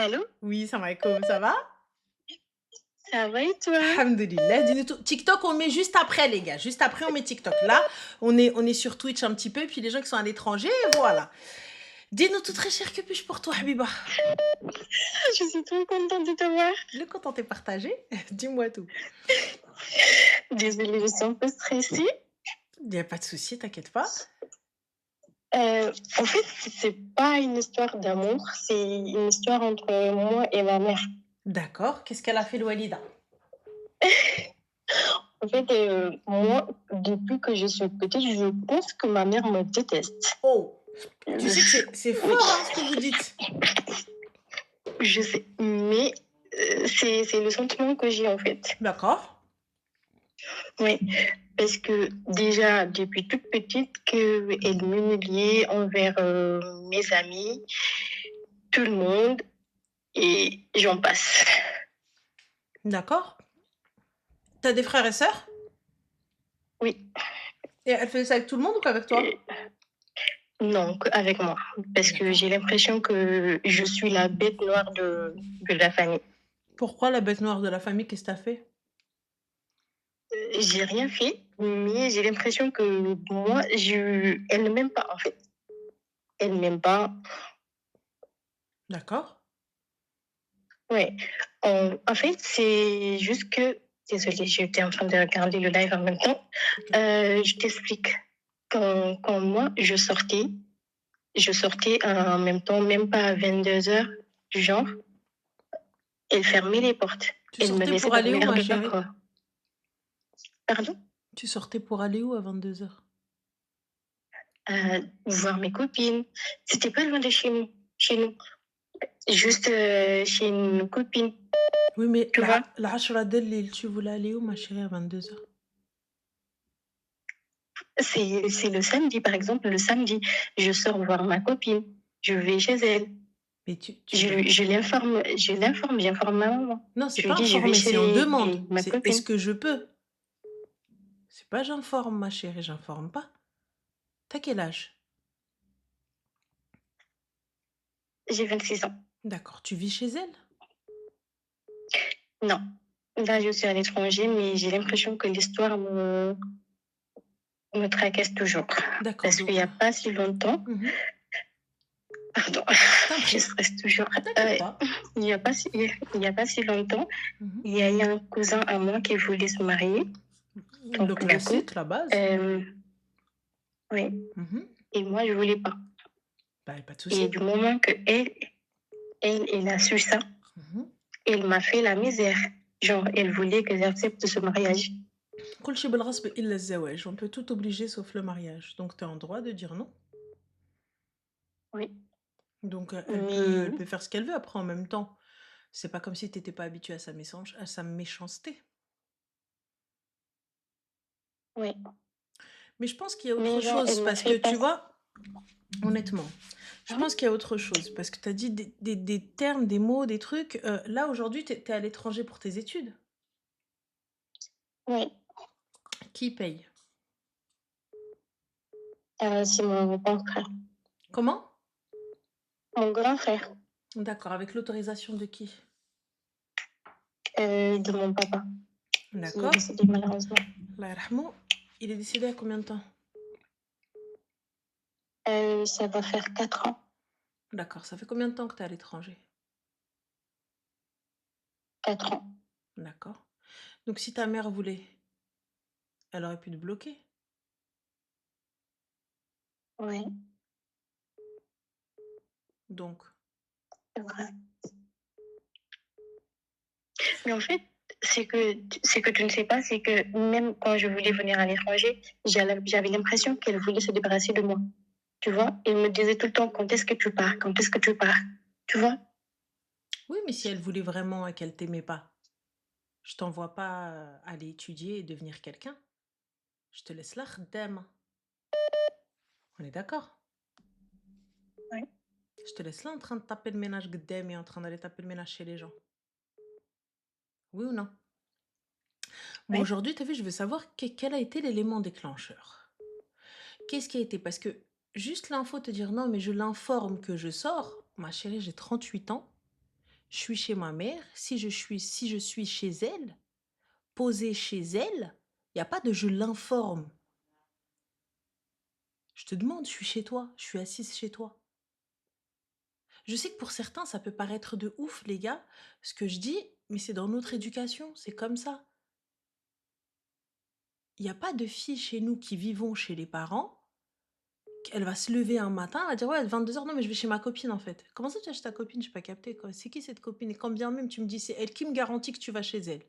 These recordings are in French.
Allô? Oui, salam alaikum, ça va? Ça va et toi? Alhamdoulilah, dis-nous tout. TikTok, on met juste après, les gars. Juste après, on met TikTok. Là, on est sur Twitch un petit peu, puis les gens qui sont à l'étranger, voilà. Dis-nous tout très cher, que puis-je pour toi, Habiba? Je suis trop contente de te voir. Le content est partagé. Dis-moi tout. Désolée, je suis un peu stressée. Il n'y a pas de souci, t'inquiète pas. En fait, c'est pas une histoire d'amour, c'est une histoire entre moi et ma mère. D'accord. Qu'est-ce qu'elle a fait, le Walida? En fait, moi, depuis que je suis petite, je pense que ma mère me déteste. Oh, tu Euh, sais que c'est oui, fort, hein, ce que vous dites. je sais, mais c'est le sentiment que j'ai en fait. D'accord. Oui, parce que déjà, depuis toute petite, qu'elle m'humiliait envers mes amis, tout le monde, et j'en passe. D'accord. T'as des frères et sœurs? Oui, Et elle faisait ça avec tout le monde ou qu'avec et toi? non, avec moi. Parce que D'accord. j'ai l'impression que je suis la bête noire de la famille. Pourquoi la bête noire de la famille, qu'est-ce que t'as fait? J'ai rien fait, mais j'ai l'impression que moi, elle ne m'aime pas en fait. Elle ne m'aime pas. D'accord. Ouais. En fait, c'est juste que. Désolée, j'étais en train de regarder le live en même temps. Ok. Je t'explique. Quand moi, je sortais en même temps, même pas à 22 heures, du genre, elle fermait les portes. Tu Elle me sortais laissait pour aller où, dormir ma dehors. chérie? Pardon? Tu sortais pour aller où à 22 heures? Voir mes copines. C'était pas loin de chez nous. Chez nous. Juste chez une copine. Oui, mais Tu vois? la Ashra Delil, tu voulais aller où, ma chérie, à 22 heures? C'est le samedi, par exemple, le samedi, je sors voir ma copine. Je vais chez elle. Mais tu vas. Je l'informe, j'informe ma maman. Non, c'est Je lui pas dis, je vais informer, c'est on chez demande. ma C'est est-ce copine. que je peux? C'est pas j'informe, ma chérie, j'informe pas. T'as quel âge? J'ai 26 ans. D'accord, tu vis chez elle? Non. Là, je suis à l'étranger, mais j'ai l'impression que l'histoire me tracasse toujours. D'accord, Parce qu'il donc. n'y a pas si longtemps, Mhm. pardon, T'en je prie, stresse toujours. t'inquiète pas. Il y a pas si longtemps, Mhm. il y a eu un cousin à moi qui voulait se marier. Le Donc, du coup, classique, la base. euh, oui. Mhm. Et moi, je voulais pas. Bah, y a pas de souci. Et du moment que elle a su ça, Mhm. elle m'a fait la misère. Genre, elle voulait que j'accepte ce mariage. كل شيء بالغصب إلا الزواج. On peut tout obliger sauf le mariage. Donc, tu es en droit de dire non. Oui. Donc, Mais, elle peut faire ce qu'elle veut après en même temps. C'est pas comme si tu étais pas habitué à sa méchanceté. oui. Mais je pense qu'il y a autre Mais genre, chose elle me parce que fait tu passer. vois, honnêtement, je pense qu'il y a autre chose parce que tu as dit des termes, des mots, des trucs. Là, aujourd'hui, tu es à l'étranger pour tes études. Oui. Qui paye? C'est mon grand frère. Comment? Mon grand frère D'accord, avec l'autorisation de qui? de mon papa, qui est D'accord. décédé malheureusement. Allah yarhamou. Il est décédé à combien de temps? Ça va faire 4 ans. D'accord, ça fait combien de temps que tu es à l'étranger? 4 ans. D'accord. Donc si ta mère voulait, elle aurait pu te bloquer. Oui, Donc, c'est vrai. Mais en fait, c'est que tu ne sais pas, c'est que même quand je voulais venir à l'étranger, j'avais l'impression qu'elle voulait se débarrasser de moi. Tu vois? Elle me disait tout le temps, quand est-ce que tu pars? Quand est-ce que tu pars? Tu vois? oui, mais si elle voulait vraiment et qu'elle t'aimait pas, je t'envoie pas aller étudier et devenir quelqu'un. Je te laisse là, khdama. On est d'accord? Ouais. Je te laisse là en train de taper le ménage et en train d'aller taper le ménage chez les gens. Oui ou non? Moi, Ouais. aujourd'hui, tu as vu, je veux savoir quel a été l'élément déclencheur. Qu'est-ce qui a été? Parce que juste l'info, te dire non, mais je l'informe que je sors. Ma chérie, j'ai 38 ans. Je suis chez ma mère. Si je suis chez elle, posée chez elle, il n'y a pas de je l'informe. Je te demande, je suis chez toi, je suis assise chez toi. Je sais que pour certains, ça peut paraître de ouf, les gars, ce que je dis, mais c'est dans notre éducation, c'est comme ça. Il n'y a pas de fille chez nous qui vivons chez les parents. Elle va se lever un matin, elle va dire ouais, 22h, non, mais je vais chez ma copine en fait. Comment ça tu vas chez ta copine? J'ai pas capté quoi. C'est qui cette copine? Et quand bien même tu me dis c'est elle, qui me garantit que tu vas chez elle?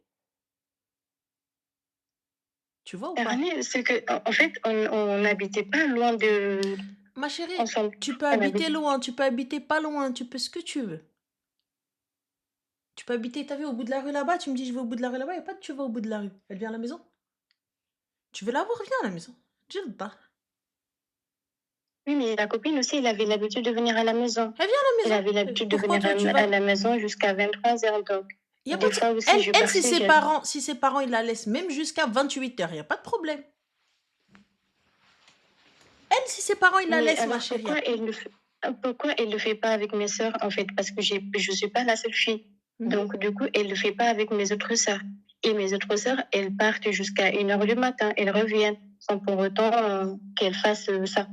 Tu vois ou pas? Dernier, c'est que, en fait, on n'habitait pas loin de Ma chérie, ensemble. tu peux On habiter habitait. loin, tu peux habiter pas loin, tu peux ce que tu veux. Tu peux habiter, t'as vu, au bout de la rue là-bas, tu me dis je vais au bout de la rue là-bas, il a pas de tu vas au bout de la rue. Elle vient à la maison. Tu veux la voir, viens à la maison. Jilda. Oui, mais la copine aussi, elle avait l'habitude de venir à la maison. Elle vient à la Elle maison. avait l'habitude de Pourquoi venir toi tu à vas. la maison jusqu'à 23h. Donc, Il y a pas des de. fois aussi, je Elle partais. si ses parents ils la laissent même jusqu'à 28h, il n'y a pas de problème. Elle, si ses parents ils la Mais laissent, ma alors, chérie. pourquoi elle le fait pas avec mes sœurs, en fait? Parce que je suis pas la seule fille. Donc, du coup, elle le fait pas avec mes autres sœurs. Et mes autres sœurs, elles partent jusqu'à 1h du matin. Elles reviennent sans pour autant qu'elles fassent ça,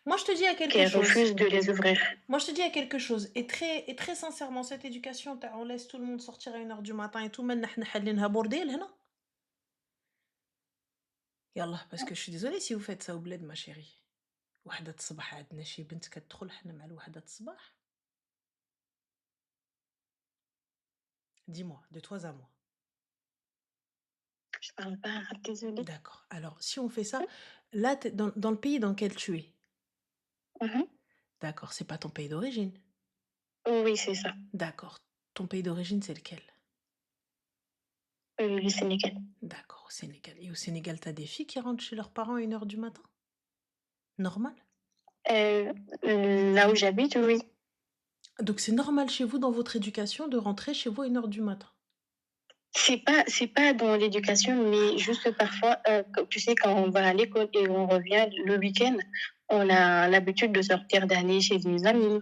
Moi, je te dis à quelque qu'elles chose. refusent de les ouvrir. Moi, je te dis à quelque chose. Et très sincèrement, cette éducation, on laisse tout le monde sortir à 1h du matin et tout. Maintenant, احنا حلينها بورديل هنا. يلا, parce que je suis désolée si vous faites ça au bled, ma chérie. وحدة الصباح عندنا شي بنت كتدخل حنا مع الوحدة الصباح. Dis-moi, de toi à moi. Je parle pas arabe, désolée. D'accord. Alors, si on fait ça, là, dans le pays dans lequel tu es. Mhm. D'accord, c'est pas ton pays d'origine. Oui, c'est ça. D'accord. Ton pays d'origine, c'est lequel? Le Sénégal. D'accord, au Sénégal. Et au Sénégal, t'as des filles qui rentrent chez leurs parents à 1h du matin? Normal? Là où j'habite, oui. Donc c'est normal chez vous, dans votre éducation, de rentrer chez vous à 1h du matin? C'est pas dans l'éducation, mais juste parfois, tu sais, quand on va à l'école et on revient le week-end, on a l'habitude de sortir, d'aller chez des amis.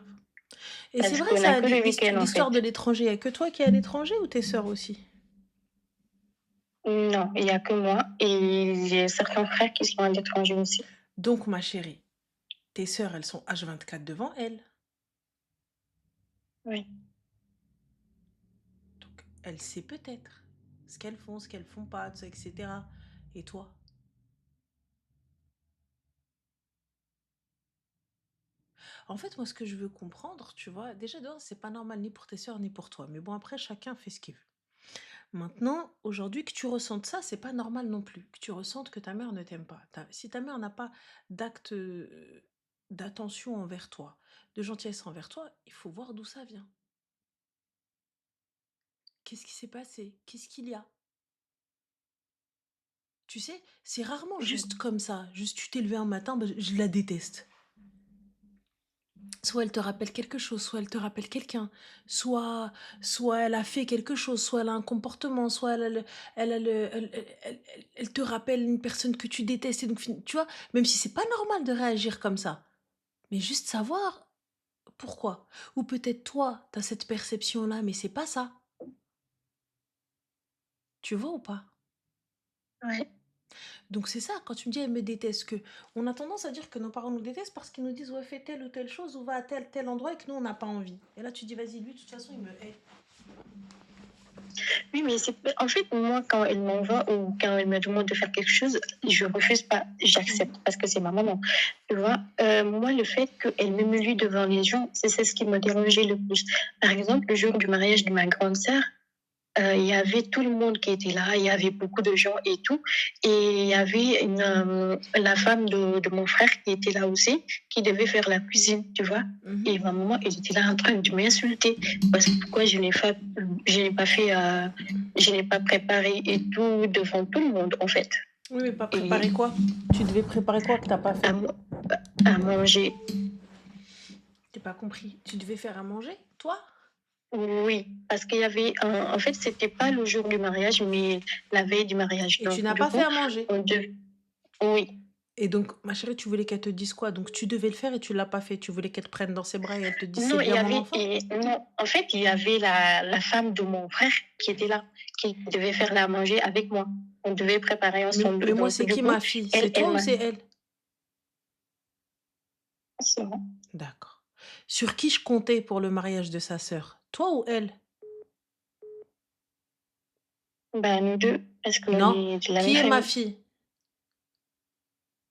Et c'est Parce vrai qu'on a ça, que le week-end, en l'histoire fait. de l'étranger, il n'y a que toi qui es à l'étranger ou tes sœurs aussi? Non, il n'y a que moi et j'ai certains frères qui sont à l'étranger aussi. Donc ma chérie, tes sœurs, elles sont H24 devant elles. Oui. Donc elle sait peut-être ce qu'elles font, ce qu'elles font pas, tout ça, etc. Et toi? En fait, moi, ce que je veux comprendre, tu vois, déjà dehors, c'est pas normal ni pour tes sœurs ni pour toi. Mais bon, après, chacun fait ce qu'il veut. Maintenant, aujourd'hui, que tu ressentes ça, c'est pas normal non plus. Que tu ressentes que ta mère ne t'aime pas. Si ta mère n'a pas d'acte d'attention envers toi, de gentillesse envers toi, il faut voir d'où ça vient. Qu'est-ce qui s'est passé? Qu'est-ce qu'il y a? Tu sais, c'est rarement Je- juste comme ça. Juste, tu t'es levé un matin, bah, je la déteste. Soit elle te rappelle quelque chose, soit elle te rappelle quelqu'un, soit elle a fait quelque chose, soit elle a un comportement, soit elle, a elle te rappelle une personne que tu détestes. Et donc, tu vois, même si c'est pas normal de réagir comme ça, mais juste savoir pourquoi. Ou peut-être toi, tu as cette perception-là, mais c'est pas ça. Tu vois ou pas? Ouais. Donc c'est ça, quand tu me dis elle me déteste, que on a tendance à dire que nos parents nous détestent parce qu'ils nous disent ouais fais telle ou telle chose ou va à tel endroit et que nous on n'a pas envie. Et là tu dis vas-y lui de toute façon il me hait. Oui, mais en fait, moi, quand elle m'envoie ou quand elle me demande de faire quelque chose, je refuse pas, j'accepte parce que c'est ma maman. Tu vois, moi, le fait qu'elle m'humilie devant les gens, c'est ce qui me dérangeait le plus. Par exemple, le jour du mariage de ma grande sœur, il y avait tout le monde qui était là, il y avait beaucoup de gens et tout. Et il y avait la femme de mon frère qui était là aussi, qui devait faire la cuisine, tu vois. Et ma maman, elle était là en train de m'insulter parce que pourquoi je n'ai pas préparé et tout devant tout le monde, en fait. Oui mais pas préparer quoi? Tu devais préparer quoi que t'as pas fait? À manger. J'ai pas compris. Tu devais faire à manger, toi? Oui, parce qu'il y avait en fait, c'était pas le jour du mariage, mais la veille du mariage. Et tu Donc, n'as du pas coup, fait à manger? oui. Et donc, ma chérie, tu voulais qu'elle te dise quoi? Donc tu devais le faire et tu l'as pas fait. Tu voulais qu'elle te prenne dans ses bras et elle te dise: «C'est Non, bien mon enfant»? non, en fait, il y avait la femme de mon frère qui était là, qui devait faire la manger avec moi. On devait préparer ensemble. Mais moi, Donc, c'est du qui coup, ma fille? elle, C'est elle toi ou m'a. c'est elle? C'est bon. D'accord. Sur qui je comptais pour le mariage de sa sœur? Toi ou elle? Ben, nous deux, parce qu'on Non. est de la même Qui est ma famille. fille?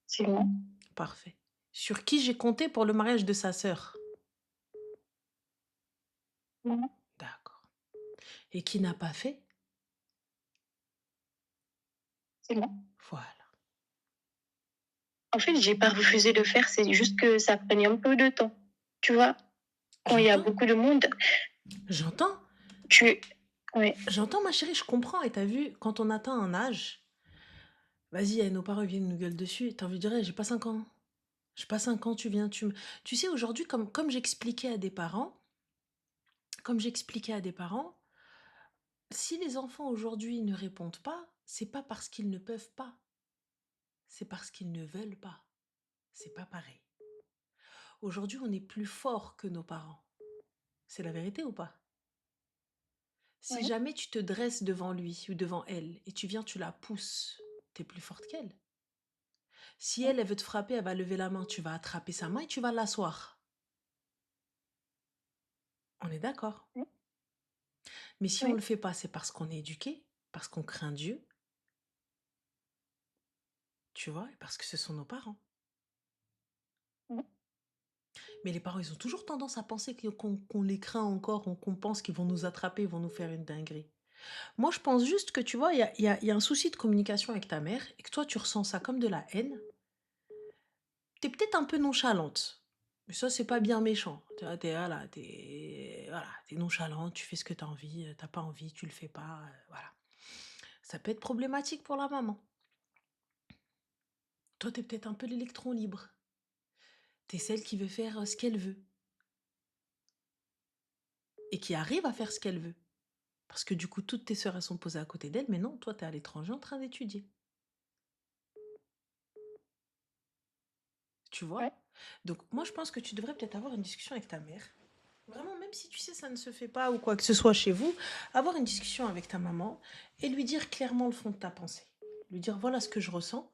C'est moi. Parfait. Sur qui j'ai compté pour le mariage de sa sœur? Moi. D'accord. Et qui n'a pas fait? C'est moi. Voilà. En fait, j'ai pas refusé de faire, c'est juste que ça prenait un peu de temps. Tu vois, quand il y a J'entends, beaucoup de monde, j'entends, tu. Ouais, j'entends ma chérie, je comprends. Et t'as vu, quand on atteint un âge, vas-y, nos parents viennent nous gueule dessus. T'as envie de dire: «Eh, j'ai pas 5 ans. J'ai pas 5 ans, tu viens, tu me...» Tu sais, aujourd'hui, comme j'expliquais à des parents, si les enfants aujourd'hui ne répondent pas, c'est pas parce qu'ils ne peuvent pas, c'est parce qu'ils ne veulent pas. C'est pas pareil. Aujourd'hui, on est plus fort que nos parents. C'est la vérité ou pas? Si ouais, jamais tu te dresses devant lui ou devant elle et tu viens, tu la pousses, t'es plus forte qu'elle. Si ouais, elle veut te frapper, elle va lever la main, tu vas attraper sa main et tu vas l'asseoir. On est d'accord. ouais, Mais si on ouais, le fait pas, c'est parce qu'on est éduqué, parce qu'on craint Dieu, tu vois, et parce que ce sont nos parents. ouais. Mais les parents, ils ont toujours tendance à penser qu'on les craint encore, qu'on pense qu'ils vont nous attraper, ils vont nous faire une dinguerie. Moi, je pense juste que, tu vois, il y a un souci de communication avec ta mère et que toi, tu ressens ça comme de la haine. T'es peut-être un peu nonchalante. Mais ça, c'est pas bien méchant. Voilà, t'es nonchalante, tu fais ce que t'as envie, t'as pas envie, tu le fais pas, voilà. Ça peut être problématique pour la maman. Toi, t'es peut-être un peu l'électron libre. T'es celle qui veut faire ce qu'elle veut et qui arrive à faire ce qu'elle veut. Parce que du coup, toutes tes sœurs, elles sont posées à côté d'elle, mais non, toi, t'es à l'étranger en train d'étudier. Tu Ouais. vois? Donc, moi, je pense que tu devrais peut-être avoir une discussion avec ta mère. Vraiment, même si tu sais ça ne se fait pas ou quoi que ce soit chez vous, avoir une discussion avec ta maman et lui dire clairement le fond de ta pensée. Lui dire voilà ce que je ressens,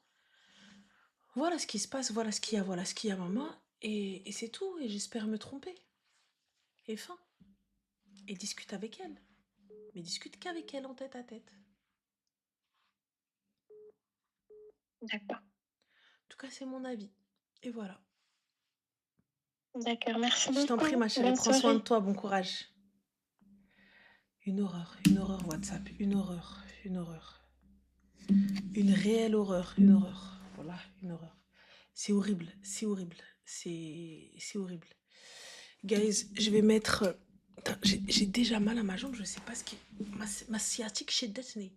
voilà ce qui se passe, voilà ce qu'il y a maman, et c'est tout, et j'espère me tromper. Et fin. Et discute avec elle. Mais discute qu'avec elle en tête à tête. D'accord. En tout cas, c'est mon avis. Et voilà. D'accord. Merci Je t'en prie, ma beaucoup. chérie, Bonne prends soin de soirée. toi, bon courage. Une horreur WhatsApp, une horreur, une horreur. Une réelle horreur, une horreur. Voilà, une horreur. C'est horrible, c'est horrible, c'est horrible. Guys, je vais mettre... Putain, j'ai déjà mal à ma jambe, je sais pas ce qui... Ma sciatique chez Disney.